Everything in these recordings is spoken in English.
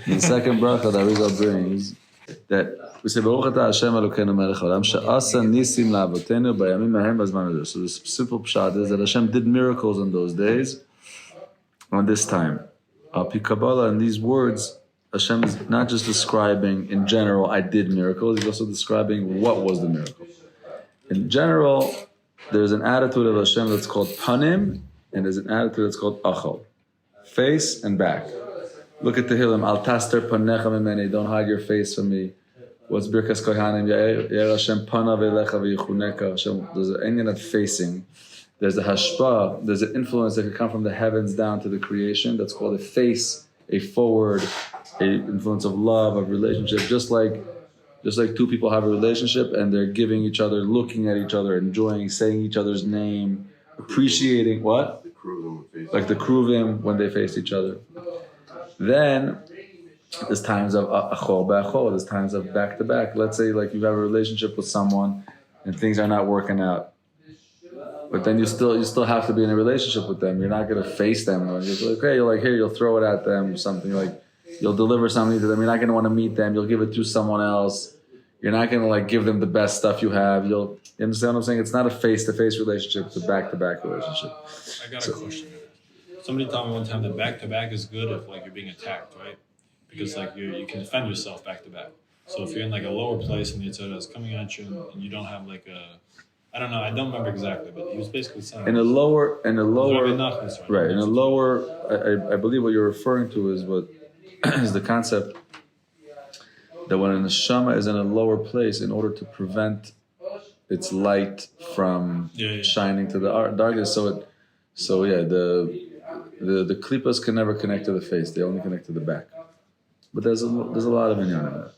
The second bracha that Rizal brings, that we say, Baruch atah Hashem Elokeinu melech haolam, she'asa nisim la'avotenu bayamim hahem b'zman hazeh. So the simple pshat is that Hashem did miracles in those days, on this time. Al pi Kabbalah, in these words, Hashem is not just describing in general, I did miracles, he's also describing what was the miracle. In general, there's an attitude of Hashem that's called panim, and there's an attitude that's called achol, face and back. Look at the Tehillim, al taster panecha mimeni, don't hide your face from me. What's Birkas Kohanim? Yair Hashem panav elecha v'yichuneka. Hashem, there's an inyan of facing. There's a hashpah, there's an influence that can come from the heavens down to the creation. That's called a face, a forward, a influence of love, of relationship. Just like two people have a relationship and they're giving each other, looking at each other, enjoying, saying each other's name, appreciating what? Like the kruvim when they face each other. Then there's times of achol ba'achol, there's times of back to back. Let's say like you have a relationship with someone and things are not working out. But then you still have to be in a relationship with them. You're not going to face them. You're like, okay, you're like, here, you'll throw it at them, something like, you'll deliver something to them. You're not going to want to meet them. You'll give it to someone else. You're not going to like give them the best stuff you have. You understand what I'm saying? It's not a face-to-face relationship. It's a back-to-back relationship. I got a question. Somebody told me one time that back-to-back is good if like you're being attacked, right? Because like you can defend yourself back-to-back. So if you're in like a lower place and the Yitzhak is coming at you and you don't have like a, I don't know, I don't remember exactly, but he was basically saying in a lower, right? In a lower, I believe what you're referring to is what is the concept that when a neshama is in a lower place, in order to prevent its light from shining to the darkness, the klippas can never connect to the face; they only connect to the back. But there's a lot of inyan in that.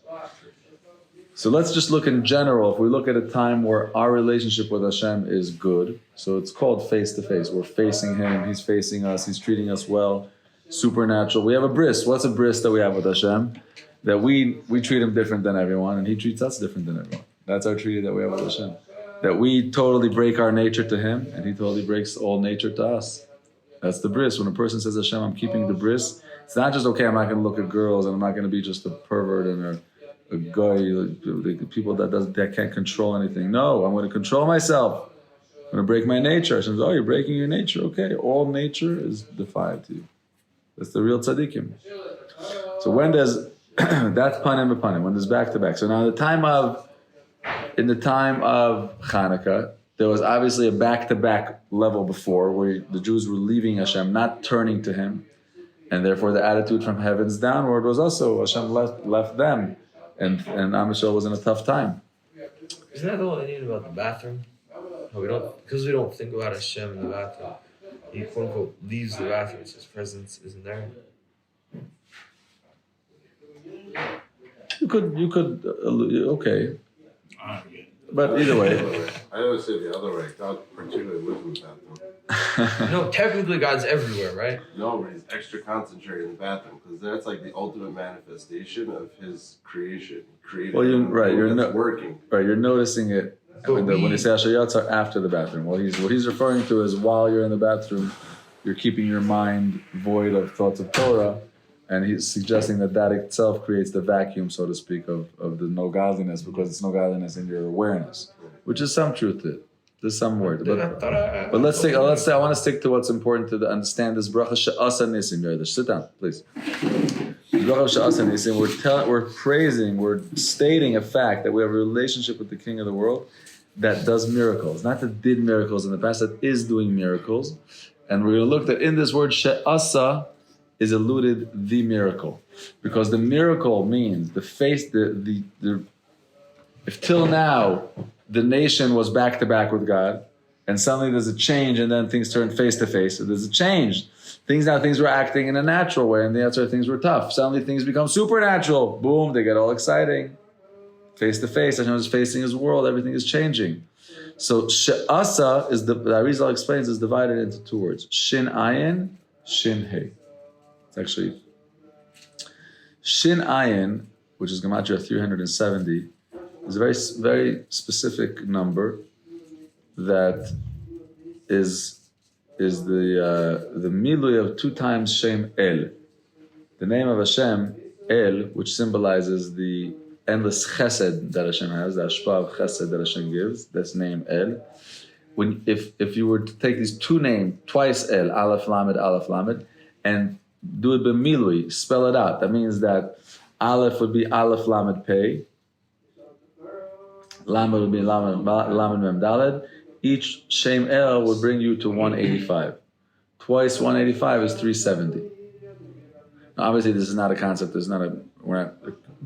So let's just look in general. If we look at a time where our relationship with Hashem is good, so it's called face to face. We're facing Him, He's facing us, He's treating us well, supernatural. We have a bris. What's a bris that we have with Hashem? That we treat Him different than everyone, and He treats us different than everyone. That's our treaty that we have with Hashem. That we totally break our nature to Him, and He totally breaks all nature to us. That's the bris. When a person says, Hashem, I'm keeping the bris, it's not just, okay, I'm not going to look at girls, and I'm not going to be just a pervert and a guy, people that can't control anything. No, I'm going to control myself. I'm going to break my nature. Hashem says, oh, you're breaking your nature. Okay, all nature is defied to you. That's the real tzaddikim. So when there's, that's panim b'panim, when there's back to back. So now in the time of Chanukah, there was obviously a back to back level before where the Jews were leaving Hashem, not turning to Him. And therefore the attitude from heavens downward was also, Hashem left them. And Am Yisrael was in a tough time. Isn't that the whole idea about the bathroom? Because we don't think about Hashem in the bathroom. He quote unquote leaves the bathroom, His presence isn't there. You could, okay. But either way. I always say the other way. God particularly lives in the bathroom. No, technically God's everywhere, right? No, but He's extra concentrated in the bathroom because that's like the ultimate manifestation of His creation. You're working. Right, you're noticing it when you say Asher Yatzar after the bathroom. What he's referring to is while you're in the bathroom, you're keeping your mind void of thoughts of Torah, and he's suggesting that itself creates the vacuum, so to speak, of the no godliness, because it's no godliness in your awareness, which is some truth to it. There's some word, but let's say I want to stick to what's important to understand this bracha she'asa nisim. Yerish, sit down, please. Bracha she'asa nisim. We're praising, we're stating a fact that we have a relationship with the King of the world that does miracles, not that did miracles in the past, that is doing miracles, and we're going to look that in this word she'asa is alluded the miracle, because the miracle means the face, the if till now the nation was back to back with God, and suddenly there's a change, and then things turn face to face. So there's a change. Things were acting in a natural way, and the answer things were tough. Suddenly things become supernatural. Boom, they get all exciting. Face to face, Hashem is facing His world. Everything is changing. So she'asa is the Arizal explains is divided into two words: shin ayin, shin hey. It's actually shin ayin, which is gematria 370. Is a very, very specific number that is the milui of 2 times Shem El. The name of Hashem, El, which symbolizes the endless chesed that Hashem has, the ashpa of chesed that Hashem gives, that's name El. If you were to take these two names, twice El, Aleph Lamed, and do it b'milui, spell it out. That means that Aleph would be Aleph Lamed Pei, Lamed would be Lamed Mem Daled. Each Shem El would bring you to 185. Twice 185 is 370. Now, obviously, this is not a concept. We're not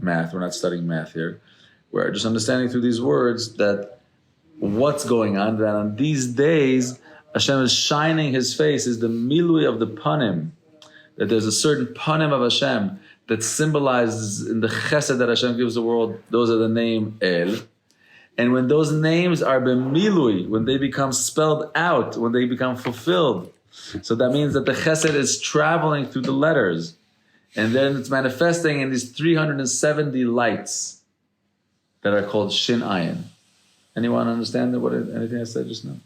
math. We're not studying math here. We're just understanding through these words that what's going on. That on these days, Hashem is shining His face. Is the milui of the panim. That there's a certain panim of Hashem that symbolizes in the chesed that Hashem gives the world. Those are the name El. And when those names are b'milui, when they become spelled out, when they become fulfilled, so that means that the chesed is traveling through the letters. And then it's manifesting in these 370 lights that are called Shin Ayin. Anyone understand anything I said just now?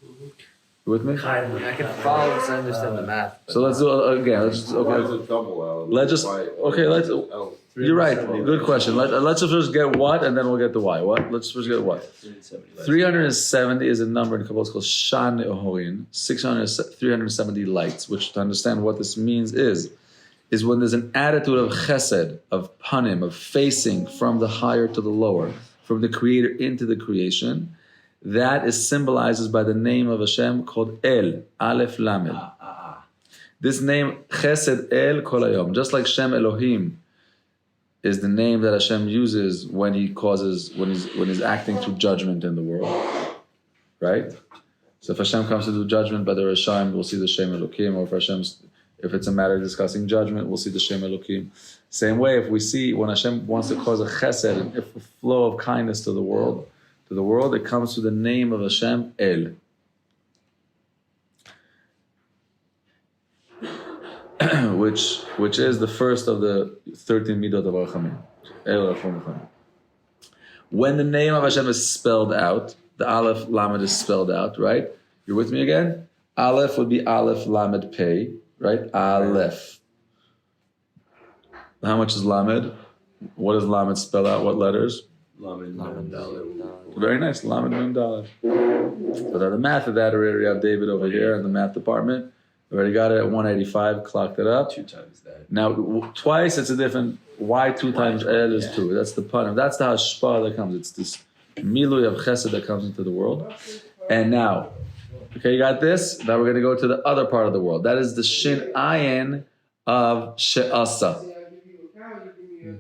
You with me? I can follow and understand the math. So let's do again. You're right. Good question. Let's first get what, and then we'll get the why. What? Let's first get what. 370 is a number in Kabbalah. It's called Shan Ehorin. 370 lights. Which, to understand what this means, is when there's an attitude of chesed, of panim, of facing from the higher to the lower, from the creator into the creation. That is symbolized by the name of Hashem called El, Aleph Lamed. This name, Chesed El Kol Hayom, just like Shem Elohim is the name that Hashem uses when he's acting through judgment in the world, right? So if Hashem comes to do judgment by the Rishayim, we'll see the Shem Elohim, or if it's a matter of discussing judgment, we'll see the Shem Elohim. Same way, if we see when Hashem wants to cause a Chesed, a flow of kindness to the world, it comes to the name of Hashem, El. which is the first of the 13 midot of Rachamim. El Rachum Rachamim. When the name of Hashem is spelled out, the Aleph Lamed is spelled out, right? You're with me again? Aleph would be Aleph Lamed Pei, right? Aleph. How much is Lamed? What does Lamed spell out? What letters? Lamed Daled. Very nice. Lamed Mem Daled. But the math of that, already have David over here in the math department. Already got it at 185, clocked it up. 2 times that. Now, twice it's a different, why 2 times El is 2? That's the pun. That's the hashpah that comes. It's this milui of chesed that comes into the world. And now, okay, you got this? Now we're going to go to the other part of the world. That is the Shin Ayin of She'asa.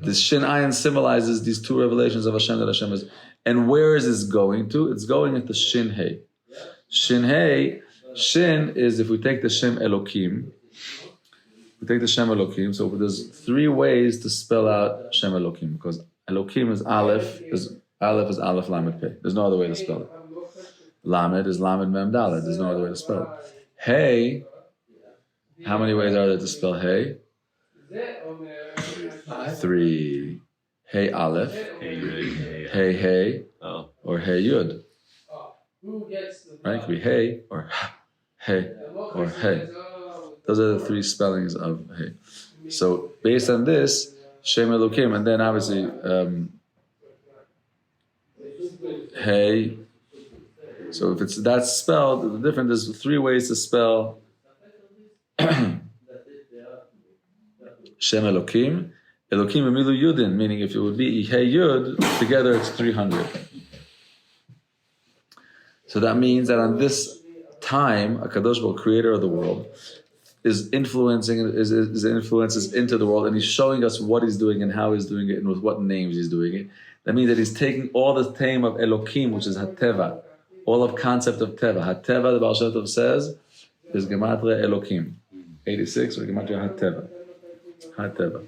The Shin Ayin symbolizes these 2 revelations of Hashem that Hashem is. And where is this going to? It's going into Shin Hey. Shin Hey. Shin is, if we take the Shem Elokim, so there's 3 ways to spell out Shem Elokim, because Elokim is Aleph is Aleph Lamed Pei. There's no other way to spell it. Lamed is Lamed Mem Daled. There's no other way to spell it. Hey, how many ways are there to spell Hey? 3. Hey Aleph, Hey Hey, or Hey Yud. Right? It could be Hey or Hey or Hey. Those are the 3 spellings of Hey. So based on this, Shem Elokim, and then obviously Hey. So if that's spelled, there's 3 ways to spell Shem Elokim. Elokim Emilu Yudin, meaning if it would be Hey Yud, together it's 300. So that means that on this time, HaKadosh Baruch Hu, creator of the world, is influences into the world, and he's showing us what he's doing and how he's doing it and with what names he's doing it. That means that he's taking all the theme of Elokim, which is Hateva, all of concept of Teva. Hateva, the Baal Shem Tov says, is Gematria Elokim. 86, or Gematria Hateva.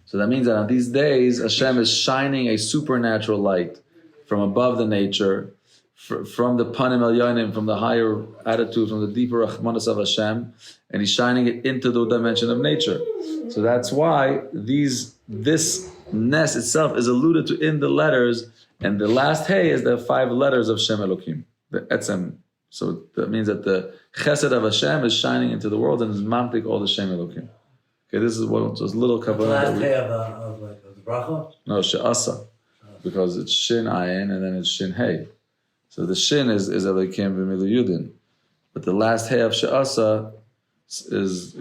So that means that on these days, Hashem is shining a supernatural light from above the nature, from the Panim Elyonim, from the higher attitude, from the deeper Rachmanas of Hashem, and he's shining it into the dimension of nature. So that's why this ness itself is alluded to in the letters, and the last Hey is the 5 letters of Shem Elokim, the Etzem. So that means that the Chesed of Hashem is shining into the world and is mamtik all the Shem Elokim. Okay, this is one just little The kavanah. last day of the bracha? No, she'asa, because it's shin ayin and then it's shin hey. So the shin is Elikim v'milu yudin, but the last hey of she'asa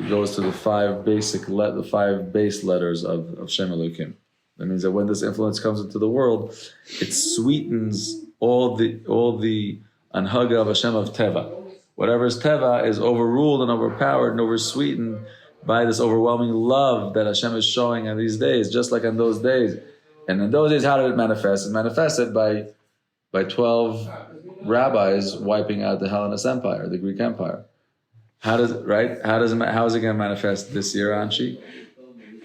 goes to the five base letters of Shem Elokim. That means that when this influence comes into the world, it sweetens all the anhaga of Hashem of Teva. Whatever is Teva is overruled and overpowered and oversweetened by this overwhelming love that Hashem is showing in these days, just like in those days. And in those days, how did it manifest? It manifested by 12 rabbis wiping out the Hellenist Empire, the Greek Empire. How is it going to manifest this year, Anshi?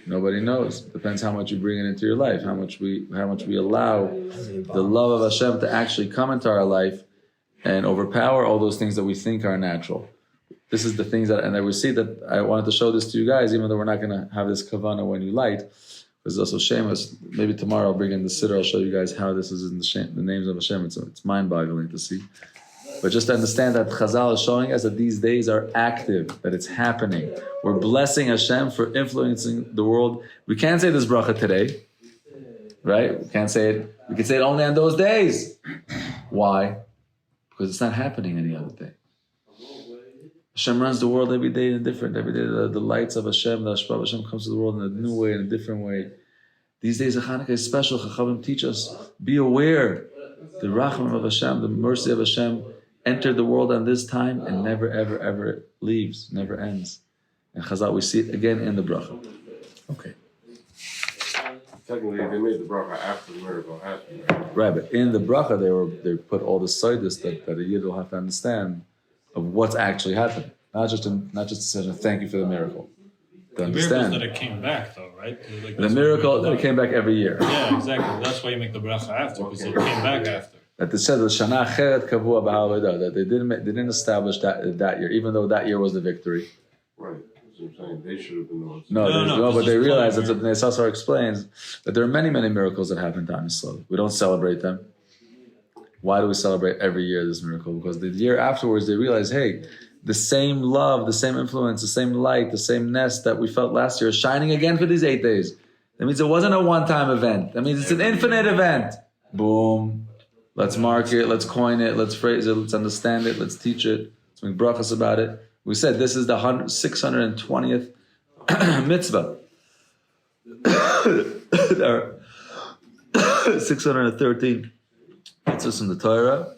Nobody knows. Depends how much you bring it into your life, how much we allow the love of Hashem to actually come into our life and overpower all those things that we think are natural. This is the things that, and I will see that I wanted to show this to you guys, even though we're not going to have this kavanah when you light, because it's also shameless. Maybe tomorrow I'll bring in the siddur. I'll show you guys how this is in the names of Hashem. It's mind-boggling to see. But just to understand that Chazal is showing us that these days are active, that it's happening. We're blessing Hashem for influencing the world. We can't say this bracha today, right? We can't say it. We can say it only on those days. Why? Because it's not happening any other day. Hashem runs the world every day different. Every day the lights of Hashem, the Ashpa of Hashem comes to the world in a new way, in a different way. These days of Chanukah is special. Chachamim teach us, be aware. The Rachman of Hashem, the mercy of Hashem, entered the world on this time and never, ever, ever leaves, never ends. And Chazal, we see it again in the bracha. Okay. Technically, they made the bracha after the miracle happened. Right, but in the bracha, they put all the sidus that a yid will have to understand of what's actually happening. Not just to say thank you for the miracle. To understand. The miracle is that it came back, though, right? Like, the miracle that it came back every year. Yeah, exactly. That's why you make the bracha after, because it came back after. That they said the Shana Acheret Kavua B'Ha'avodah, that they didn't establish that year, even though that year was the victory. Right. That's what I'm saying. They should have been the ones. No, but they realized, as Ibn Yissassar explains, that there are many, many miracles that happen to Am Yisrael. We don't celebrate them. Why do we celebrate every year this miracle? Because the year afterwards, they realize, hey, the same love, the same influence, the same light, the same nest that we felt last year is shining again for these 8 days. That means it wasn't a one-time event. That means it's an infinite event. Boom. Let's mark it, let's coin it, let's phrase it, let's understand it, let's teach it, let's make brachas about it. We said this is the 620th mitzvah. There are 613 mitzvahs in the Torah,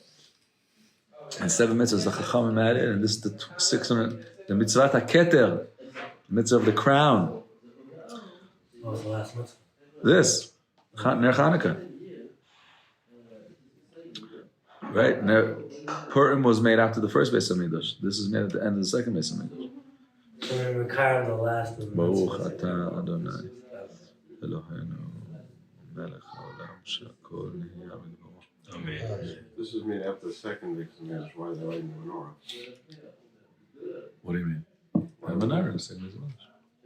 and 7 mitzvahs the Chachamim added, and this is the 600, the mitzvah HaKeter, the mitzvah of the crown. What was the last mitzvah? This, Ner Chanukah. Right? Purim was made after the first Beis Hamikdash. This is made at the end of the second Beis Hamikdash. So we carved the last of the Baruch mitzvahs. atah Adonai Eloheinu melech haolam she'akol nihya b'dvaro. Amen. This was made after the second Beis Hamikdash. Why are they lighting the menorah? What do you mean? The menorah is the same as well.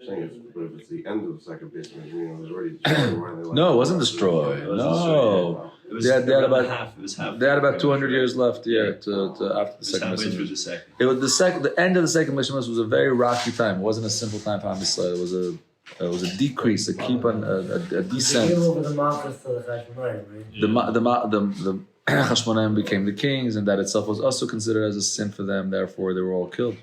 I'm saying it's, but if it's the end of the second Beis Hamikdash, it was already destroyed. Why are they lighting No, it the wasn't menorah? destroyed. It was No. It was They had around about- half. It was half. They had about 200 years left, to after the It was second halfway Beis through Hamikdash. the second. It was the end of the second Beis Hamikdash was a very rocky time. It wasn't a simple time for Am Yisrael. It was a decrease, a keep on a They descent. gave over the Malchus to the Chashmonaim, right? The Chashmonaim became the kings, and that itself was also considered as a sin for them. Therefore, they were all killed.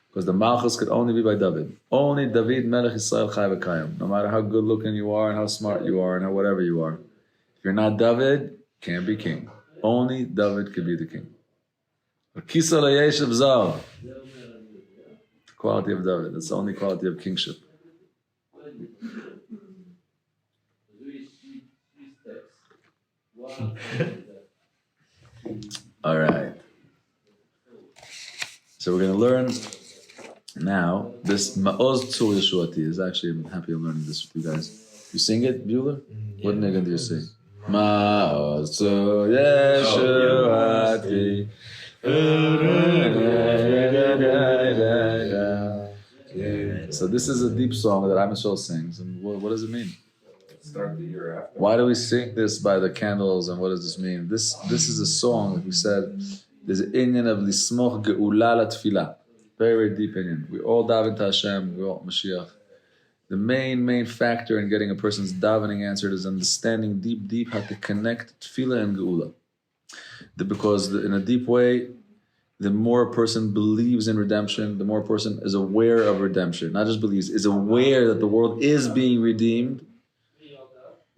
Because the Malchus could only be by David. Only David Melech Yisrael Chai V'Kayim. No matter how good looking you are, and how smart you are, and how whatever you are, if you're not David, can't be king. Only David could be the king. Kisa Yeshiv Zal. The quality of David. That's the only quality of kingship. All right. So we're going to learn now this Ma'oz Tzur Yeshuati. Is actually, I'm happy I'm learning this with you guys. You sing it, Bueller? What nigga do you sing? Ma'oz Tzur Yeshuati. So this is a deep song that Am Yisrael sings. And what does it mean? Start the year after. Why do we sing this by the candles, and what does this mean? This is a song, like we said, there's an inyan of lismoch geula la tefillah. Very, very deep inyan. We all daven to Hashem, we all Mashiach. The main factor in getting a person's davening answered is understanding deep how to connect tefillah and geula. Because in a deep way, the more a person believes in redemption, the more a person is aware of redemption. Not just believes, is aware that the world is being redeemed.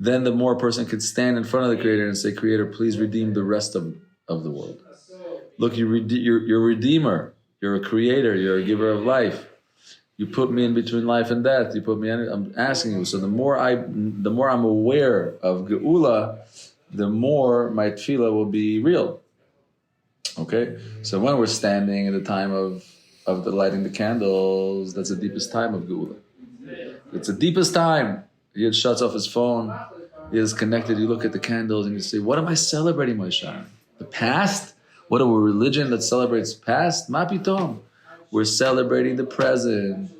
Then the more a person can stand in front of the Creator and say, Creator, please redeem the rest of the world. Look, you're a redeemer. You're a creator. You're a giver of life. You put me in between life and death. You put me in. I'm asking you. So the more I'm aware of Geula, the more my tefillah will be real. Okay? So when we're standing at the time of the lighting the candles, that's the deepest time of Geula. It's the deepest time. He shuts off his phone. He is connected. You look at the candles and you say, what am I celebrating, Moshe? The past? What are we, religion that celebrates past? Ma pitom. We're celebrating the present.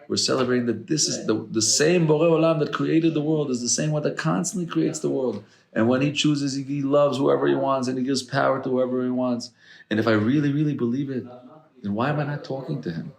We're celebrating that this is the same Borei Olam that created the world is the same one that constantly creates the world. And when he chooses, he loves whoever he wants and he gives power to whoever he wants. And if I really, really believe it, then why am I not talking to him?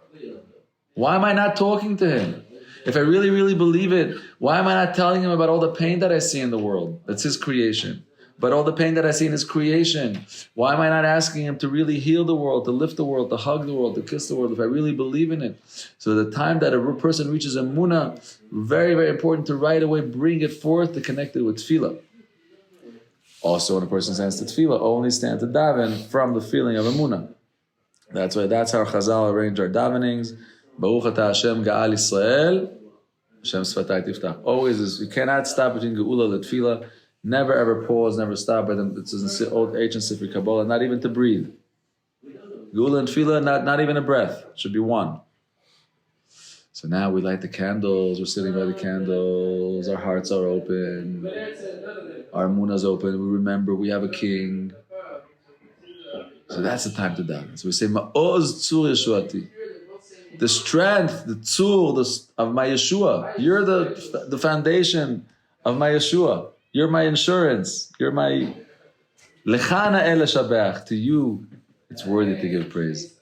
Why am I not talking to him? If I really, really believe it, why am I not telling him about all the pain that I see in the world? That's his creation. But all the pain that I see in his creation, why am I not asking him to really heal the world, to lift the world, to hug the world, to kiss the world, if I really believe in it? So the time that a person reaches Emunah, very, very important to right away bring it forth to connect it with Tefillah. Also, when a person stands to Tefillah, only stand to daven from the feeling of Emunah. That's how Chazal arrange our davenings. Baruch atah Hashem Ga'al Yisrael, Hashem Sfatai Tiftach. Always is, you cannot stop between Geula and Tefillah. Never ever pause, never stop. But it says in old ancient Sifri Kabbalah, not even to breathe. Geula and Tefillah, not even a breath. It should be one. So now we light the candles, we're sitting by the candles, our hearts are open, our emunah's open, we remember we have a king. So that's the time to daven. So we say, Ma'oz tzur Yeshuati. The strength, the tzur of my Yeshua. You're the foundation of my Yeshua. You're my insurance. You're my lechana el shabach. To you, it's worthy to give praise.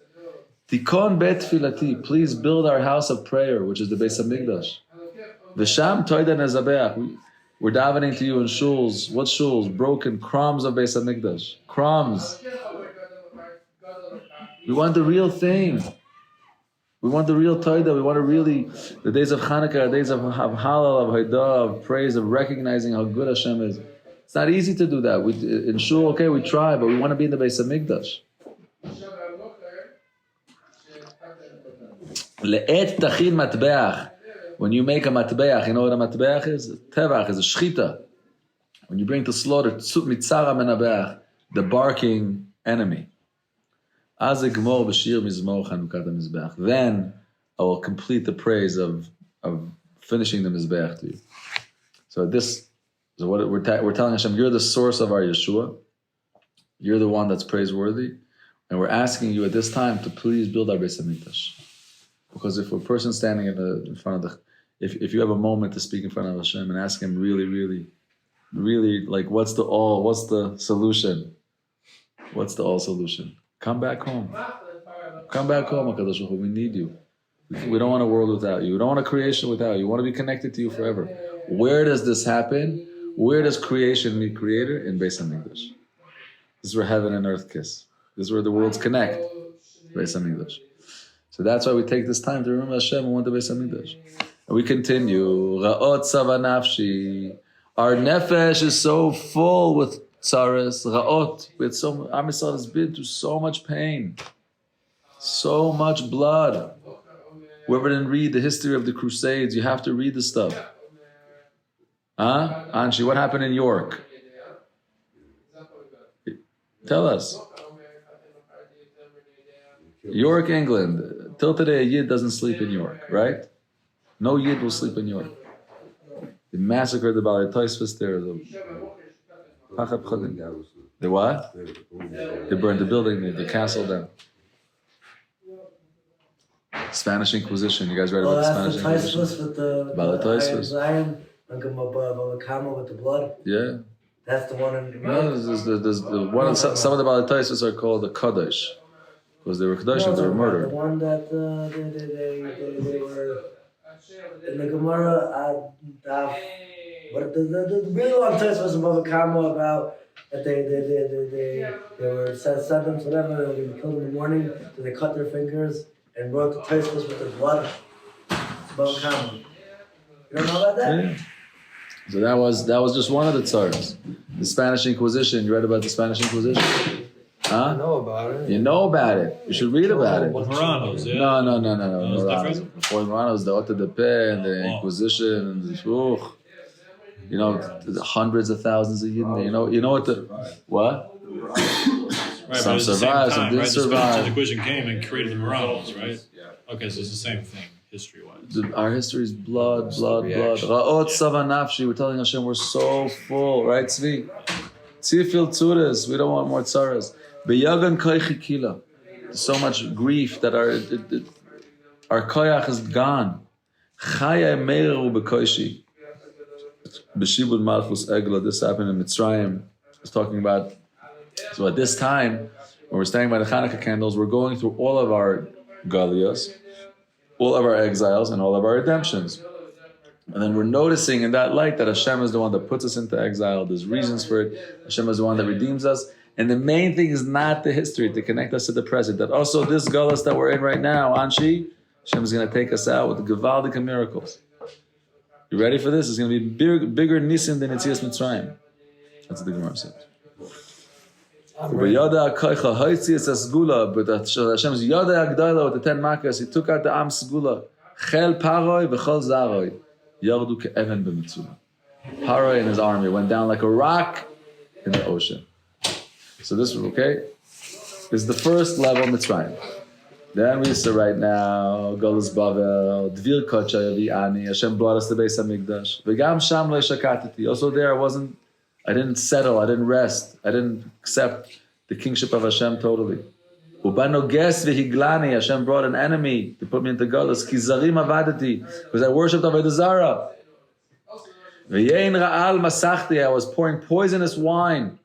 Tikon bet filati. Please build our house of prayer, which is the Beis Hamikdash. V'sham toida nezabeach. We're davening to you in shuls. What shuls? Broken crumbs of Beis Hamikdash. Crumbs. We want the real thing. We want the real Toida. We want to really, the days of Chanukah are days of Halal, of Haidah, of praise, of recognizing how good Hashem is. It's not easy to do that. In Shul, okay, we try, but we want to be in the Beis Hamikdash. Le'et tachin matbeach. When you make a matbeach, you know what a matbeach is? Tevach is a shchita. When you bring to slaughter, mitzara menabeach, the barking enemy. Then I will complete the praise of finishing the Mizbeach to you. So what we're telling Hashem, you're the source of our Yeshua. You're the one that's praiseworthy. And we're asking you at this time to please build our Beis Hamikdash. Because if a person standing in front of if you have a moment to speak in front of Hashem and ask him really, really, really, like what's the solution? What's the all solution? Come back home. Come back home, HaKadosh Baruch Hu. We need you. We don't want a world without you. We don't want a creation without you. We want to be connected to you forever. Where does this happen? Where does creation meet creator? In Beis Hamikdash. This is where heaven and earth kiss. This is where the worlds connect. Beis Hamikdash. So that's why we take this time to remember Hashem and want the Beis Hamikdash. And we continue. Ra'ot sava nafshi. Our nefesh is so full with tzares, ra'ot. Am Yisrael has been through so much pain, so much blood. Whoever didn't read the history of the Crusades, you have to read the stuff. Huh? Anshi, what happened in York? Tell us. York, England. Till today, a Yid doesn't sleep in York, right? No Yid will sleep in York. They massacred the Balei Tosfos there. The what? They burned the building, the castle down. Spanish Inquisition. You guys read about the Spanish Inquisition? With the iron, like a with the blood. Yeah. That's the one in No, there's the one. Some of the Balei Tosfos are called the Kaddish because they were Kaddish and they were murdered. The one that they were in the Gemara, but the really long text was above a comma about that they were sentenced, whatever, they were going to be killed in the morning, so they cut their fingers and wrote the text with their blood above a comma. You don't know about that? Yeah. So that was just one of the tsars. The Spanish Inquisition. You read about the Spanish Inquisition? I Huh? know about it. You know about it. You should read about it. Moranos, yeah. No. it's Moranos. different? Before Moranos, the Ota de Pe and the Inquisition and the you know, the hundreds of thousands of Yidden. You know what? Right, Some but at the same survived, some time, didn't right, the survive. Spanish Inquisition came and created the Moranos, right? Yeah. Okay, so it's the same thing, history-wise. Our history is blood. Reaction. Ra'ot sava nafshi. We're telling Hashem we're so full, right, Tzvi? Tzifil tzuras. We don't want more tzaras. Beyagan koichi kila. So much grief that our koyach is gone. Chaya meiru bekoishi. B'shibud malchus egla. This happened in Mitzrayim. I was talking about. So at this time, when we're standing by the Chanukah candles, we're going through all of our galiyas, all of our exiles, and all of our redemptions. And then we're noticing in that light that Hashem is the one that puts us into exile. There's reasons for it. Hashem is the one that redeems us. And the main thing is not the history, to connect us to the present. That also this galus that we're in right now, Anshi, Hashem is going to take us out with the Gevaldik miracles. You ready for this? It's going to be bigger nisim than Yetzias Mitzrayim. That's what the Gemara says. But Hashem's Yada Agdala with the 10 makas, he took out the Am Segula. Chel Paroi v'chol Zaroi. Yardu ke'even b'mitzula. Paroi and his army went down like a rock in the ocean. So this was okay. This is the first level of Mitzrayim. Then we say right now, Golus Bavel, Dvir Kocha Yavi'ani, Hashem brought us to Beis HaMikdash. V'gam Sham Lo Shakatati. Also there I didn't settle, I didn't rest, I didn't accept the kingship of Hashem totally. Ubano Ges V'higlani, Hashem brought an enemy to put me into Golus. Kizarim Avadati, because I worshipped Avodah Zarah. V'yein Ra'al Masachti, I was pouring poisonous wine.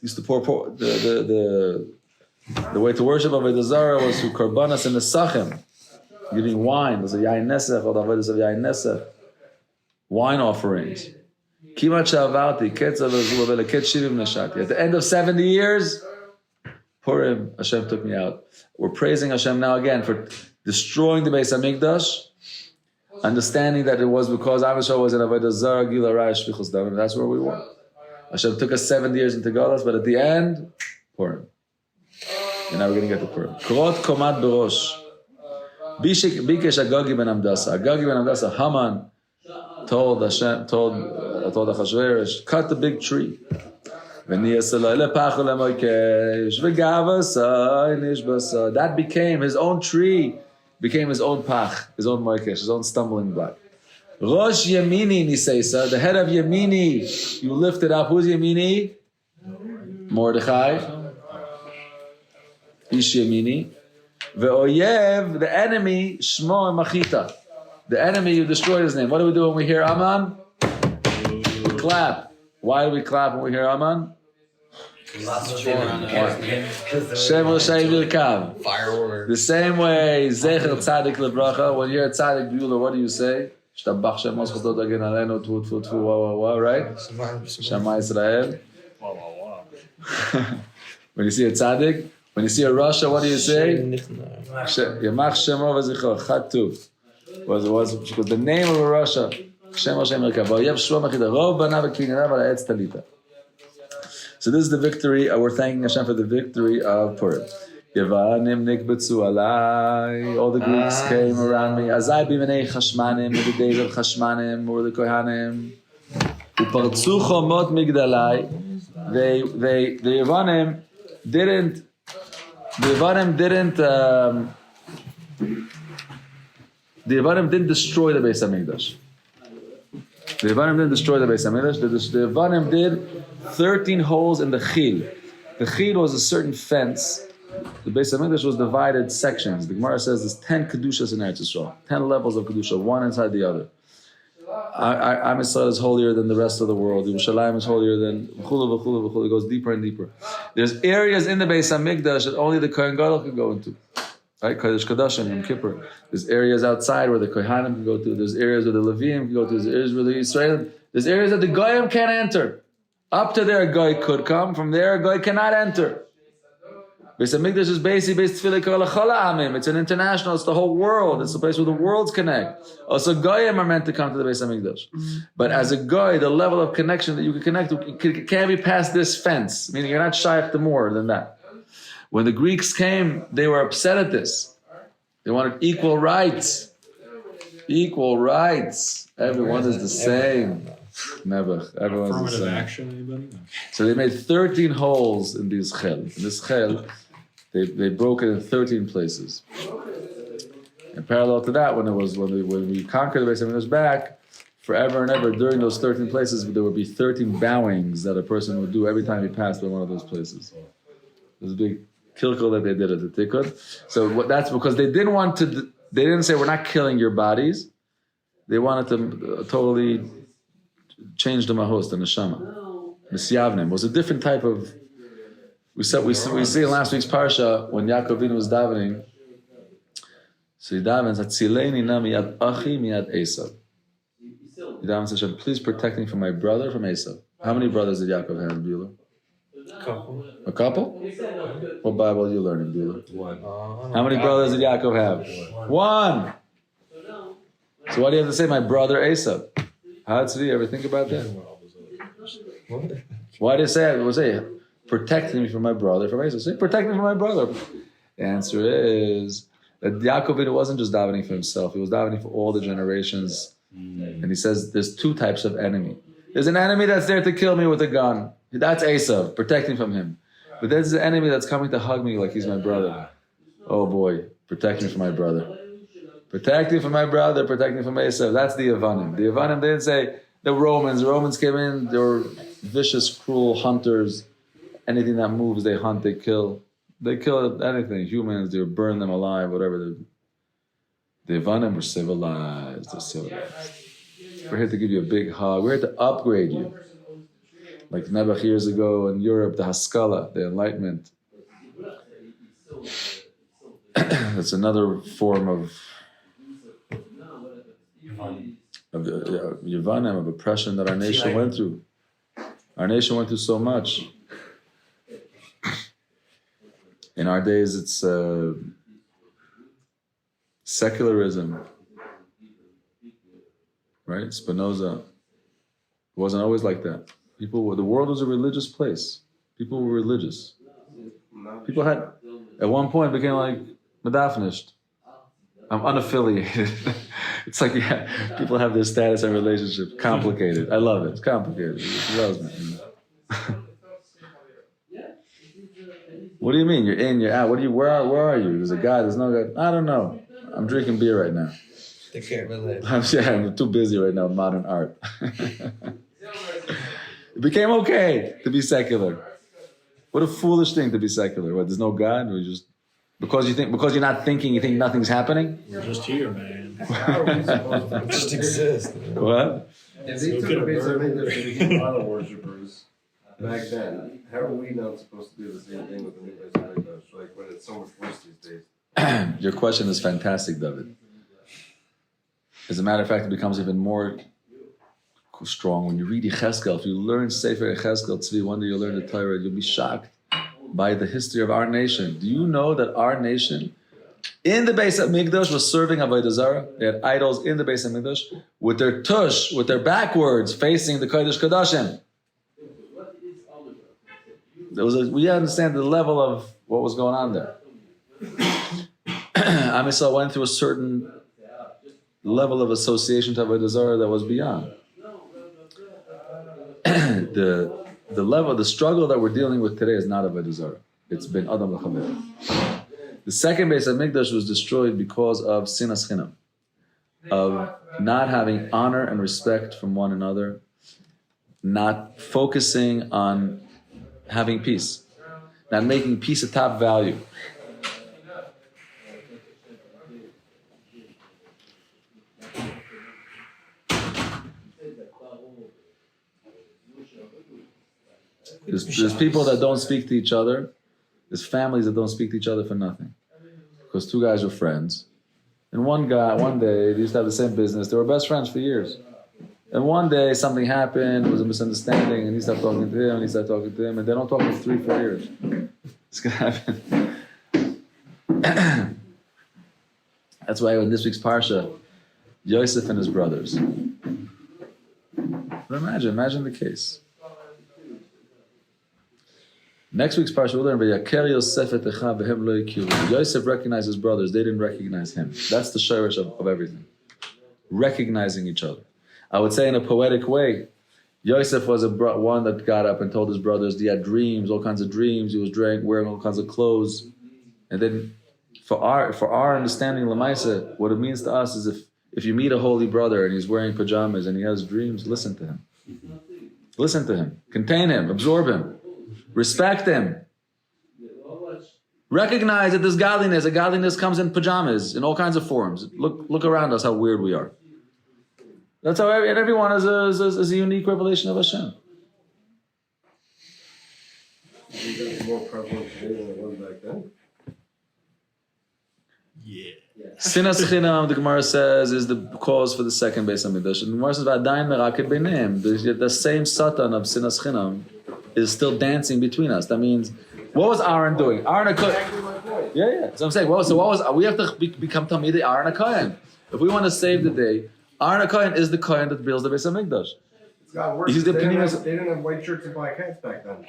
Used to pour the way to worship Avodah Zarah was through Karbanas and the Sachem, giving wine. There's a Yain Nesech, or the Avodah of Yain Nesech, wine offerings. Kimat Shavarti, Ketzav Zuvavela, Ket Shivim Nashati. At the end of 70 years, Purim, Hashem took me out. We're praising Hashem now again for destroying the Beis HaMikdash, understanding that it was because Am Yisrael was in Avodah Zarah, Gila Raya, Shvichus Damim. That's where we were. Hashem took us 70 years into Galus, but at the end, Purim. And now we're going to get to Purim. Krot Komat Berosh. Bikesh Agagi ben Amdasa. Agagi ben Amdasa, Haman, told Achashverosh, cut the big tree. That became his own tree, became his own pach, his own moikesh, his own stumbling block. Rosh Yemini Nisesa, the head of Yemini, you lift it up. Who's Yemini? Mordechai. Ish Yemini. Ve'oyev, the enemy, Shmo Machita. The enemy, you destroyed his name. What do we do when we hear Aman? We clap. Why do we clap when we hear Aman? Shem Roshay Virkav. Firework. The same way, Zecher Tzadik Lebracha, when you hear Tzadik Beulah, what do you say? Shtabach Shem Moschotot Agen Alenu, Tfu Tfu Tfu, right? Shema Yisrael. When you see a Tzadik, when you see a Rasha, what do you say? Yamach Shemo V'zichor, Chatu. Was the name of a Rasha. Shem Hashem Merkav. V'oyev Shua Machida. Rov Banav V'Kinyanav V'Ha'etz Talita. So this is the victory. We're thanking Hashem for the victory of Purim. Yevanim nikbetzu alai. All the Greeks came around me. Azai b'minei Chashmanim, the days of Chashmanim, or the Kohanim. Upartzu chomot migdalai. The Yevanim didn't. The Yevanim didn't destroy the Beis HaMikdash. The Yevanim didn't destroy the Beis HaMikdash. The Yevanim did 13 holes in the Chil. The Chil was a certain fence. The Beis HaMikdash was divided sections. The Gemara says there's 10 Kedushas in Eretz Yisrael. 10 levels of Kedusha, one inside the other. Am Yisrael is holier than the rest of the world. Yerushalayim is holier than v'chulu, v'chulu, v'chulu. It goes deeper and deeper. There's areas in the Beis HaMikdash that only the Kohen Gadol can go into. right? Kodesh Kodashim, Yom Kippur. There's areas outside where the Kohanim can go to. There's areas where the Leviim can go to. There's areas where the Israel. There's areas that the Goyim can't enter. Up to there, a Goy could come. From there, a Goy cannot enter. Beis Hamikdash is basically based Tefillah Kol HaChol Ha'amim. It's an international. It's the whole world. It's the place where the worlds connect. Also, Goyim are meant to come to the Beis Hamikdash. But as a Goy, the level of connection that you can connect to can't be past this fence. Meaning you're not shaykh to more than that. When the Greeks came, they were upset at this. They wanted equal rights. Equal rights. Everyone is the same. Never. Everyone's the Affirmative same. action, anybody? No. So they made 13 holes in these chel. In this chel, they broke it in 13 places. And parallel to that, when we conquered the Beis Hamikdash back, forever and ever, during those 13 places, there would be 13 bowings that a person would do every time he passed by one of those places. There's a big kilkel that they did at the tikkun. So that's because they didn't want to. They didn't say we're not killing your bodies. They wanted to totally change the mahos, the neshama. Misyavnim was a different type of. We see in last week's parsha when Yaakov Avinu was davening. So he davens Hatzileni na miyad achi miyad Esav. He davens Hashem, please protect me from my brother from Esav. How many brothers did Yaakov have, Beulah? A couple? What Bible are you learning, Beulah? One. How many brothers did Yaakov have? One. So why do you have to say my brother Esav? How did you ever think about that? Why did they say it? Say protect me from my brother from Esav. Say protect me from my brother. The answer is that Yaakov Avinu wasn't just davening for himself; he was davening for all the generations. And he says there's two types of enemy. There's an enemy that's there to kill me with a gun. That's Esav, protecting from him. But there's an enemy that's coming to hug me like he's my brother. Oh boy, protect me from my brother. Protect me from my brother, protect me from Esav. That's the Yavanim. The Yavanim didn't say the Romans. The Romans came in, they were vicious, cruel hunters. Anything that moves, they hunt, they kill. They kill anything. Humans, they burn them alive, whatever. The Yavanim were civilized. They're civilized. We're here to give you a big hug. We're here to upgrade you. Like Nebuch years ago in Europe, the Haskalah, the Enlightenment. That's another form of Yavanim, of oppression that our nation went through. Our nation went through so much. In our days, it's secularism, right? Spinoza. It wasn't always like that. The world was a religious place. People were religious. People had, at one point, became like Medafnished. I'm unaffiliated. It's like, yeah, people have their status and relationship complicated. I love it. It's complicated. It loves me. What do you mean? You're in, you're out. Where are you? There's a guy, there's no guy. I don't know. I'm drinking beer right now. They can't relate. I'm too busy right now with modern art. It became okay to be secular. What a foolish thing to be secular. What, there's no God? Or just because you're not thinking, you think nothing's happening? We're just here, man. How are we supposed to Just exist. What? If they took a Beis Hamikdash and became idol worshippers back then, how are we not supposed to do the same thing with the new Beis Hamikdash? Like when it's so much worse these days. Your question is fantastic, David. As a matter of fact, it becomes even more strong when you read Yechezkel. If you learn Sefer Yechezkel, Tzvi, one day you'll learn the Torah, you'll be shocked by the history of our nation. Do you know that our nation, in the Beis Hamikdash, was serving Avodah Zarah? They had idols in the Beis Hamikdash with their tush, with their backwards, facing the Kodesh Kodashim. We understand the level of what was going on there. Am Yisrael went through a certain level of association to Avodah Zarah that was beyond. The struggle that we're dealing with today is not Avodah Zarah. It's been Adam l'Chaver. The second Beis Hamikdash was destroyed because of sinas chinam, of not having honor and respect from one another, not focusing on having peace, not making peace a top value. There's people that don't speak to each other. There's families that don't speak to each other for nothing. because two guys were friends. And one day, they used to have the same business. They were best friends for years. And one day, something happened, it was a misunderstanding, and he stopped talking to him, and he started talking to him, and they don't talk for 3-4 years. This could happen. That's why in this week's Parsha, Yosef and his brothers. But imagine the case. Next week's Parsha, we'll learn, V'yaker Yosef et echav v'hem lo yakiru. Yosef recognized his brothers, they didn't recognize him. That's the shirish of everything. Recognizing each other. I would say in a poetic way, Yosef was one that got up and told his brothers he had dreams, all kinds of dreams. He was wearing all kinds of clothes. And then for our understanding, Lamaisa, what it means to us is if you meet a holy brother and he's wearing pajamas and he has dreams, listen to him. Listen to him. Contain him. Absorb him. Respect him. Recognize that there's godliness. That godliness comes in pajamas, in all kinds of forms. Look around us how weird we are. That's how everyone is a unique revelation of Hashem. Is that more prevalent today than it was back then? Yeah. Sinas Chinam, the Gemara says, is the cause for the second Beis Hamikdash. And the Gemara says, "V'adayin meraked beineim." The same Satan of Sinas Chinam is still dancing between us. That means, what was Aaron doing? Aaron HaKohen. Yeah. So I'm saying, we have to become Talmidei Aaron HaKohen. If we want to save the day, Aaron HaKohen is the Kohen that builds the Beis Hamikdash. It's got worse. They didn't have white shirts and black hats back then.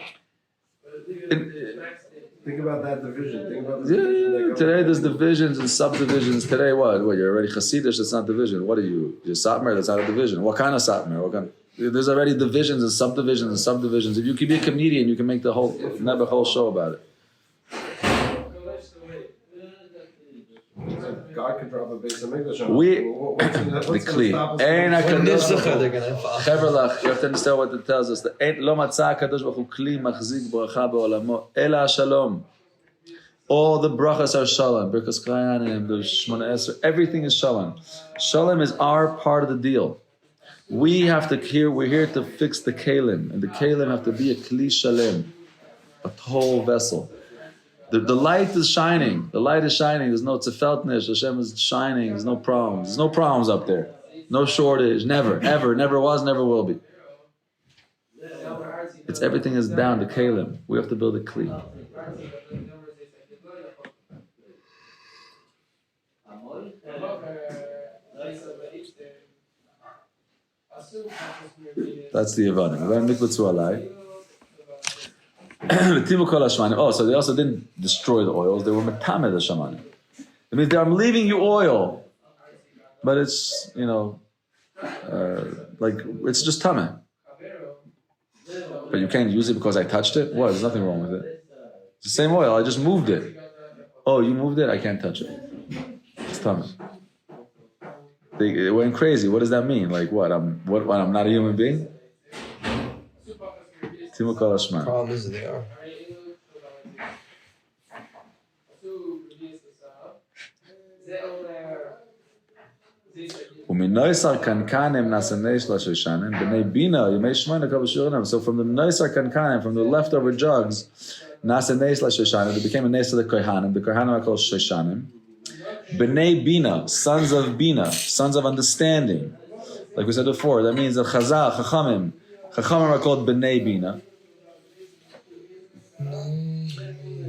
Think about that division. Think about the division. Today there's divisions and subdivisions. Today what? You're already Hasidish, that's not division. What are you? You're Satmar, that's not a division. What kind of Satmar? There's already divisions and subdivisions and subdivisions. If you can be a comedian, you can make the whole show about it. God could drop a Beis Hamikdash on the Kli. You have to understand what it tells us. לא מצא הקדוש ברוך הוא כלי מחזיק ברכה בעולמו, אלא השלום. All the brachas are shalom. Birkas Kayanim, the Shmona Esrei, everything is shalom. Shalom is our part of the deal. We're here to fix the kelim, and the kelim have to be a kli shalem, a whole vessel. The light is shining. The light is shining. There's no tzefeltnish. Hashem is shining. There's no problems. There's no problems up there. No shortage. Never, ever, never was, never will be. Everything is down to kelim. We have to build a kli. That's the Yavanim. Oh, so they also didn't destroy the oils. They were metame the shamanim. It means I'm leaving you oil, but it's, it's just tameh. But you can't use it because I touched it? What? There's nothing wrong with it. It's the same oil. I just moved it. Oh, you moved it? I can't touch it. It's tameh. They went crazy. What does that mean? Like what? I'm not a human being? Problem is they are. ומנויסר קנקנים נעשני של השושנים, בני בינה, ימי שמונה קו בשירונם. So from the noisar kankanim, from the leftover jugs, נעשני של השושנים, they became a nes of the kohanim. The kohanim are called shoshanim. Bnei Bina, sons of Bina, sons of understanding. Like we said before, that means that Chazal, Chachamim are called Bnei Bina.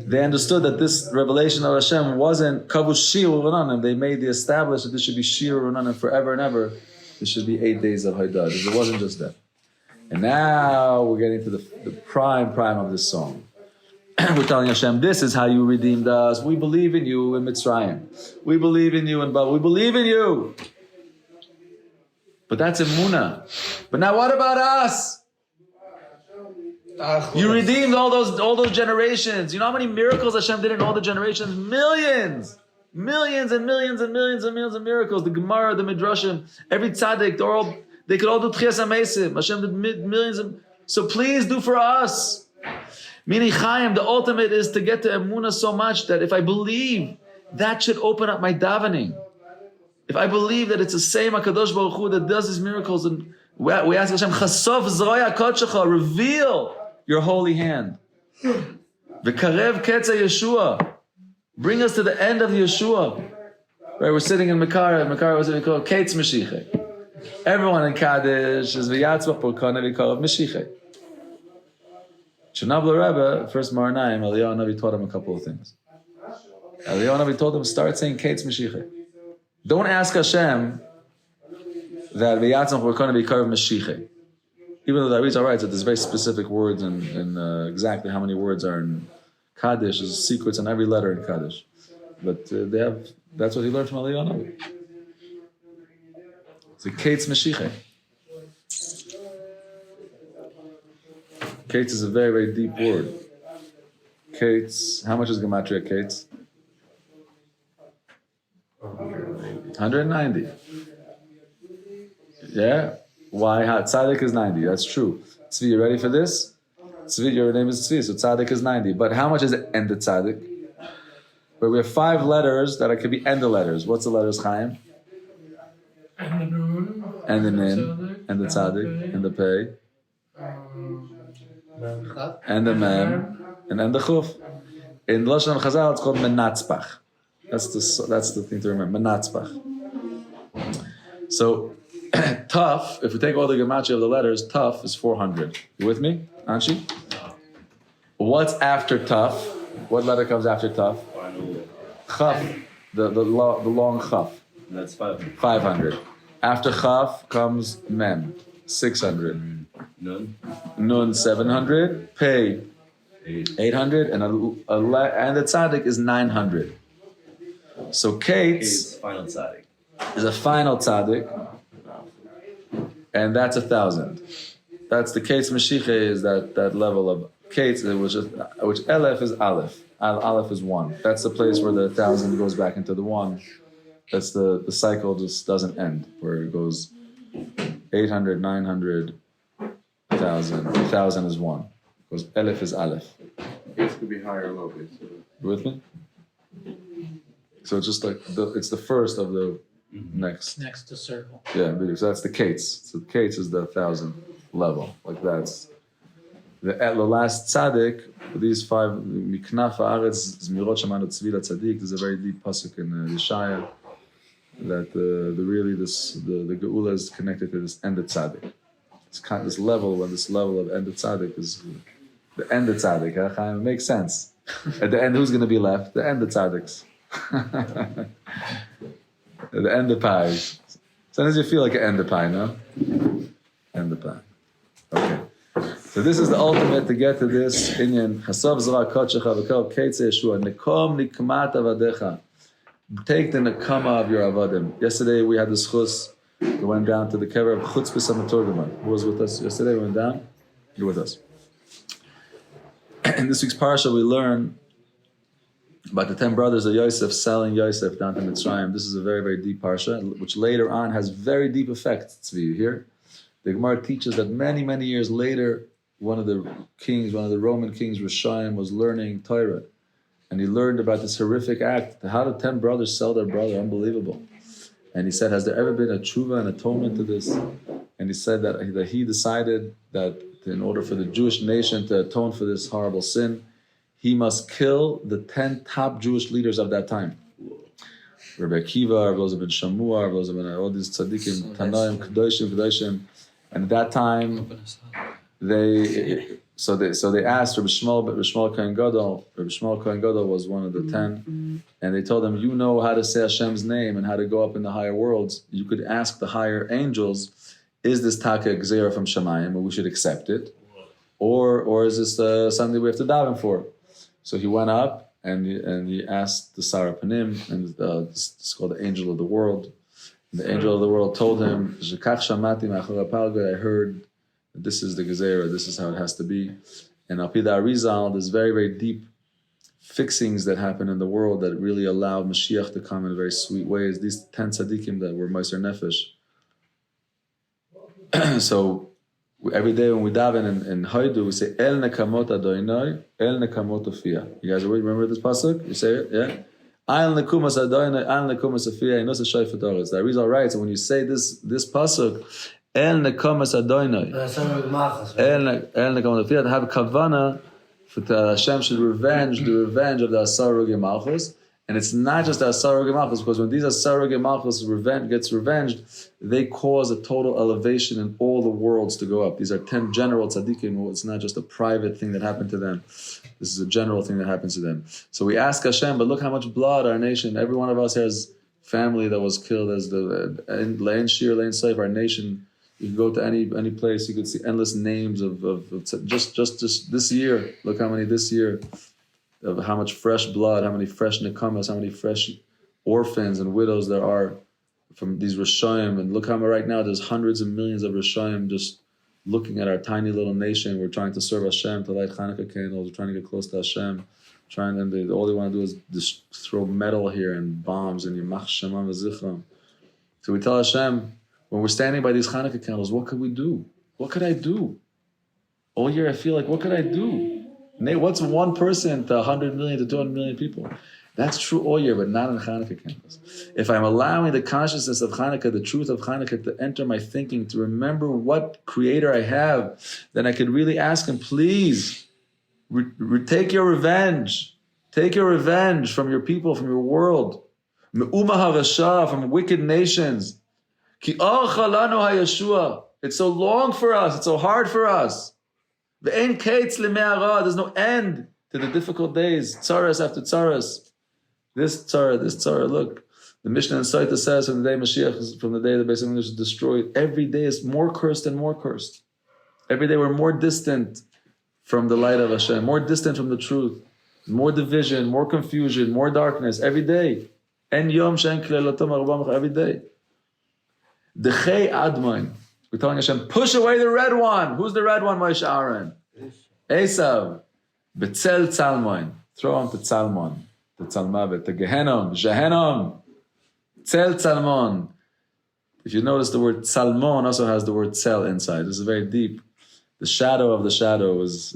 They understood that this revelation of Hashem wasn't Kavush Shir U'Rananim. They made the established that this should be Shir U'Rananim forever and ever. This should be 8 days of Haidah. It wasn't just that. And now we're getting to the prime of this song. We're telling Hashem, this is how you redeemed us. We believe in you in Mitzrayim. We believe in you in Babel. We believe in you. But that's Emunah. But now what about us? You redeemed all those generations. You know how many miracles Hashem did in all the generations? Millions and millions and millions and millions of miracles. The Gemara, the Midrashim, every tzaddik, they could all do Tchias HaMeisim. Hashem did millions of. So please do for us. Meaning Chaim, the ultimate is to get to Emunah so much that if I believe, that should open up my davening. If I believe that it's the same HaKadosh Baruch Hu that does these miracles, and we ask Hashem, Chasof Zroya Kodshecha, reveal your holy hand. V'karev Ketza Yeshua. Bring us to the end of Yeshua. Right, we're sitting in Makara. Makara was called Kates Mashiach. Everyone in Kaddish is V'yatzvach Borkana V'karav Mashiach. Shenabla Rebbe, first Maranaim, Eliyahu Navi taught him a couple of things. Eliyahu Navi told him, start saying Kates Mashiach. Don't ask Hashem that V'yatzvach Borkana V'karav Mashiach. Even though the Arizal writes that there's very specific words and exactly how many words are in Kaddish, there's secrets in every letter in Kaddish. But that's what he learned from Eliyahu Navi. It's a Kates Mashiach. Kates is a very, very deep word. Kates, how much is Gematria Kates? 190. Yeah? Why? Tzaddik is 90. That's true. Tzvi, you ready for this? Tzvi, your name is Tzvi, so Tzaddik is 90. But how much is it end the Tzaddik? But we have 5 letters that could be end the letters. What's the letters, Chaim? And the Nun. And the Nin, and the Tzaddik, and the Pei, and the Mem, and then the Chuf. In Lashon Chazal, it's called Menatzbach. That's the thing to remember. Menatzbach. So, Tuf, if we take all the gematria of the letters, Tuf is 400. You with me, Anshi? What's after Tuf? What letter comes after Tuf? Chaf, the long Chaf. That's 500. 500. After Chaf comes Mem, 600. Nun 700. Pei 800, and the Tzaddik is 900. So Kates Final Tzaddik. is a final Tzaddik, and that's 1,000. That's the Kates Mashiach is that level of Kates, which Elef is Aleph. Aleph is 1. That's the place where the 1,000 goes back into the 1. That's the cycle just doesn't end, where it goes 800, 900, 1,000. 1,000 is 1. Because Elef is Aleph. It could be higher or low, basically. You with me? So it's just like it's the first of the next. Next to circle. Yeah, so that's the Kates. So the Kates is the 1,000 level. Like that's the last tzaddik. These 5 miknaf haaretz zmirot shamanu tzvi tzaddik. There's a very deep pasuk in Yeshaya that the geula is connected to this end of tzaddik. It's kind of this level of end of tzaddik is the end of tzaddik. It makes sense. At the end, who's going to be left? The end of tzaddiks. The end of pie. Sometimes you feel like an end of pie, no? End of pie. Okay. So this is the ultimate to get to this inyan. Chasav zra kodshecha v'kel keitze Yeshua nekom nikmat avadecha. Take the nekama of your avadim. Yesterday we had the schus. We went down to the kever of Chutz B'Samatorgaman. Who was with us yesterday? We went down. You're with us. In this week's parsha, we learn about the 10 brothers of Yosef selling Yosef down to Mitzrayim. This is a very, very deep parsha, which later on has very deep effects. Tzvi, you hear? The Gemara teaches that many, many years later, one of the Roman kings, Rishayim, was learning Torah. And he learned about this horrific act. How did 10 brothers sell their brother? Unbelievable. And he said, has there ever been a tshuva and atonement to this? And he said that he decided that in order for the Jewish nation to atone for this horrible sin, he must kill the 10 top Jewish leaders of that time. Rabbi Akiva, Rabbi Elazar ben Shamua, Rabbi Elazar ben all these tzaddikim, Tanaim, Kedoshim. And at that time, they asked Rabbi Shmuel Kohen Gadol. Rabbi Shmuel Kohen Gadol was one of the 10, and they told him, you know how to say Hashem's name and how to go up in the higher worlds. You could ask the higher angels, is this Taka Gzeira from Shemayim, and we should accept it? Or is this something we have to daven for? So he went up and he asked the Sarah Panim, and it's called the angel of the world. And the angel of the world told him, I heard this is the Gezerah, this is how it has to be. And Al Pida Arizal, there's very, very deep fixings that happen in the world that really allow Mashiach to come in very sweet ways. These 10 tzaddikim that were Meiser Nefesh. So every day when we daven in Haidu, we say, El Nekamot Adonai, El Nekamot Ofia. You guys remember this pasuk? You say it? Yeah? Al Nekumas Adonai, Al Nekumas Ofia, Inos Shayfet Oretz. The Arizal writes, and when you say this pasuk, El Nekumas Adonai, El Nekumas Ofia, to have kavana, Hashem should revenge the revenge of the Asar Rugi Malchus, And it's not just Asar Malchus, because when these Asar Malchus gets revenged, they cause a total elevation in all the worlds to go up. These are 10 general tzaddikim. It's not just a private thing that happened to them. This is a general thing that happens to them. So we ask Hashem, but look how much blood our nation, every one of us has family that was killed as the Lein Shir, Lein Saif, our nation. You can go to any place, you could see endless names of just this year. Look how many this year, of how much fresh blood, how many fresh nekamas, how many fresh orphans and widows there are from these Rishayim. And look how right now there's hundreds of millions of Rishayim just looking at our tiny little nation. We're trying to serve Hashem, to light Chanukah candles, we're trying to get close to Hashem. All they want to do is just throw metal here and bombs and Yimach Shemam V'Zichram. So we tell Hashem, when we're standing by these Chanukah candles, what could we do? What could I do? All year I feel like, what could I do? What's one person to 100 million to 200 million people? That's true all year, but not in Chanukah candles. If I'm allowing the consciousness of Chanukah, the truth of Chanukah to enter my thinking, to remember what creator I have, then I could really ask him, please, take your revenge. Take your revenge from your people, from your world. Me'umah harasha, from wicked nations. Ki archa lanu hayashua. It's so long for us. It's so hard for us. Ve'en kates le'me'ara. There's no end to the difficult days. Tzaras after tzaras. This tzara. Look, the Mishnah in Saita says from the day Mashiach, from the day the Beis Hamikdash is destroyed, every day is more cursed and more cursed. Every day we're more distant from the light of Hashem, more distant from the truth, more division, more confusion, more darkness. Every day. En yom she'en klelatom arba'am every day. Dechei admoin. We're telling Hashem, push away the red one. Who's the red one, Moshe Aaron? Esav. Betzel tzalmoin. Throw him to Tzalmon, to Tzalmavet, to Gehenom. Tzel tzalmon. If you notice, the word tzalmon also has the word tzel inside. This is very deep. The shadow of the shadow is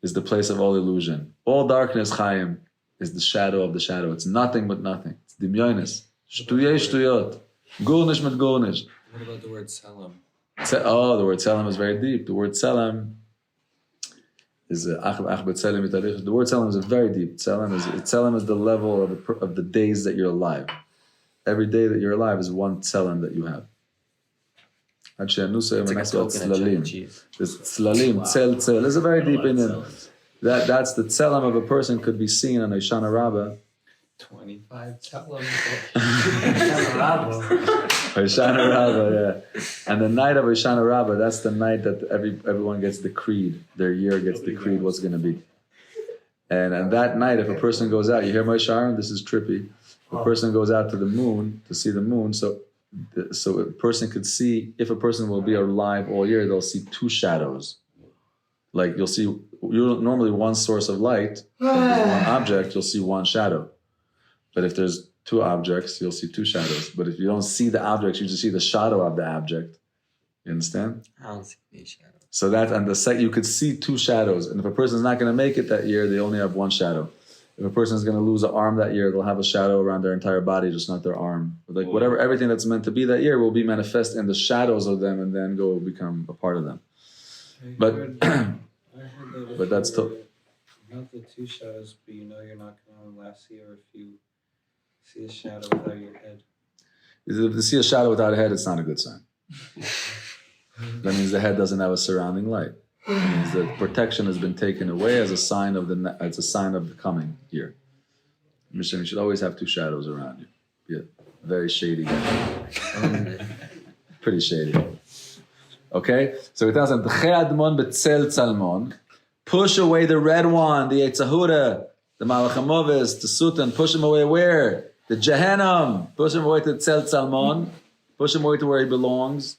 the place of all illusion. All darkness, Chaim, is the shadow of the shadow. It's nothing but nothing. It's dimyonis. Shtuyei shtuyot. Gurnish mit gurnish. What about the word Selam? The word Selam is very deep. The word Selam is the word Selam is very deep. Selam is the level of the days that you're alive. Every day that you're alive is one Selam that you have. It's like a coconut cheese. There's Tzlalim, Tzel. There's a very deep Indian. That's the Tzelam of a person could be seen on Hoshana Rabbah. 25 Tzelam. Hoshana Rabbah, yeah. And the night of Hoshana Rabbah, that's the night that everyone gets decreed. Their year gets decreed what's going to be. And that night, if a person goes out, you hear Moshe Aaron? This is trippy. If a person goes out to the moon, to see the moon, so a person could see, if a person will be alive all year, they'll see two shadows. Like you're normally one source of light, if there's one object, you'll see one shadow. But if there's two objects, you'll see two shadows. But if you don't see the objects, you just see the shadow of the object. You understand? I don't see any shadows. So that, and you could see two shadows. And if a person's not going to make it that year, they only have one shadow. If a person's going to lose an arm that year, they'll have a shadow around their entire body, just not their arm. Like whatever, everything that's meant to be that year will be manifest in the shadows of them and then go become a part of them. But that's tough. Not the two shadows, but you know you're not going to last year if you see a shadow without your head. If you see a shadow without a head, it's not a good sign. That means the head doesn't have a surrounding light. It means that protection has been taken away as a sign of the coming year. You should always have two shadows around you. Yeah, very shady guy. Pretty shady. Okay, so it tells them push away the red one, the Yetzahura, the Malachamovis, the Sutan. Push him away where? The Jehanam. Push him away to Tzel Tzalmon. Push him away to where he belongs.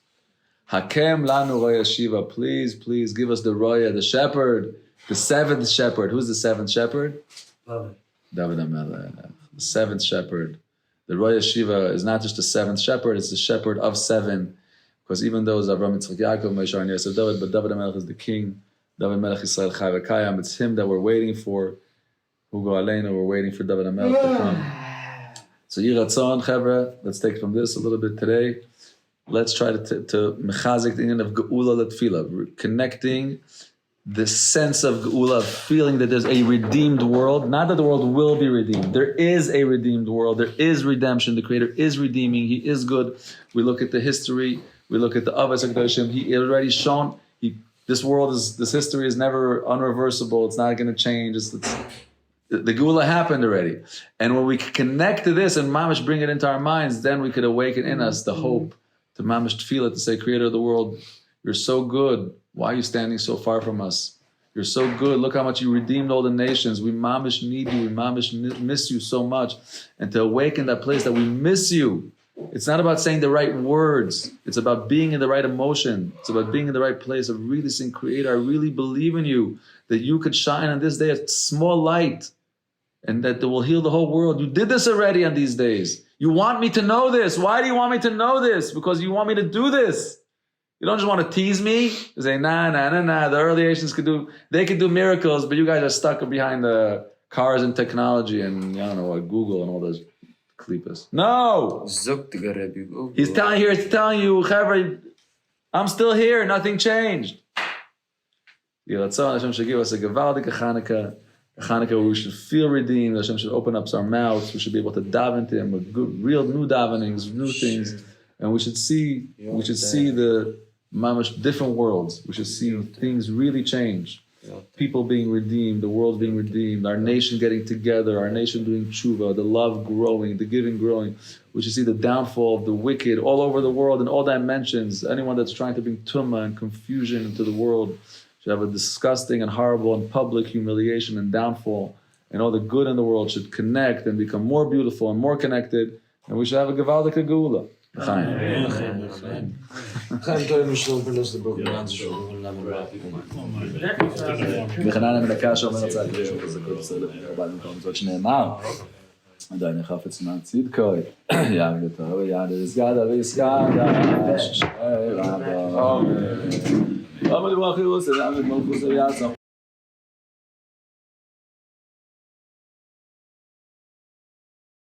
Hakem lanu roya shiva. Please give us the roya, the shepherd, the seventh shepherd. Who's the seventh shepherd? David HaMelech. The seventh shepherd. The roya shiva is not just the seventh shepherd, it's the shepherd of seven. Because even though it's Avraham, Yitzchak, Yaakov, Moshe, Aaron, Yosef, David, but David HaMelech is the king. David Melech Yisrael Chai V'Kayam. It's him that we're waiting for. Hugo Aleinu, we're waiting for David HaMelech to come. So Yiratzon, Chevra, let's take from this a little bit today. Let's try to mechazik the union of Geula Letfila, connecting the sense of geula, of feeling that there's a redeemed world. Not that the world will be redeemed. There is a redeemed world. There is redemption. The Creator is redeeming. He is good. We look at the history. We look at the Avos HaKadoshim. He already shown. This history is never unreversible. It's not going to change. The geula happened already. And when we connect to this and mamish bring it into our minds, then we could awaken in us the hope to mamish feel it, to say, Creator of the world, you're so good. Why are you standing so far from us? You're so good. Look how much you redeemed all the nations. We mamish need you. We mamish miss you so much. And to awaken that place that we miss you. It's not about saying the right words. It's about being in the right emotion. It's about being in the right place of really saying, Creator, I really believe in you, that you could shine on this day a small light and that will heal the whole world. You did this already on these days. You want me to know this. Why do you want me to know this? Because you want me to do this. You don't just want to tease me. You say, nah. The early Asians could do miracles, but you guys are stuck behind the cars and technology and, I don't know, what, Google and all those klipas. No! He's telling you, Chaver, I'm still here. Nothing changed. Hashem should give us a gewaldige Chanukah. A Chanukah where we should feel redeemed. Hashem should open up our mouths. We should be able to daven to Him with good, real new davenings, new things. And we should see the mamash different worlds. We should see things really change. People being redeemed, the world being redeemed, our nation getting together, our nation doing tshuva, the love growing, the giving growing. We should see the downfall of the wicked all over the world in all dimensions. Anyone that's trying to bring tumma and confusion into the world should have a disgusting and horrible and public humiliation and downfall. And all the good in the world should connect and become more beautiful and more connected. And we should have a gewaldige geula. Chaim. וחנן המלכה שאומר הצד ישוב חזקות ישראל רבה במקום זאת שנאמר עדיין חפץ מן צדקו יעד יותר ויעד יסגדה ויסגדה ששי רבה אמן אמן ברוך הוא סלם את מלכוס ויעצם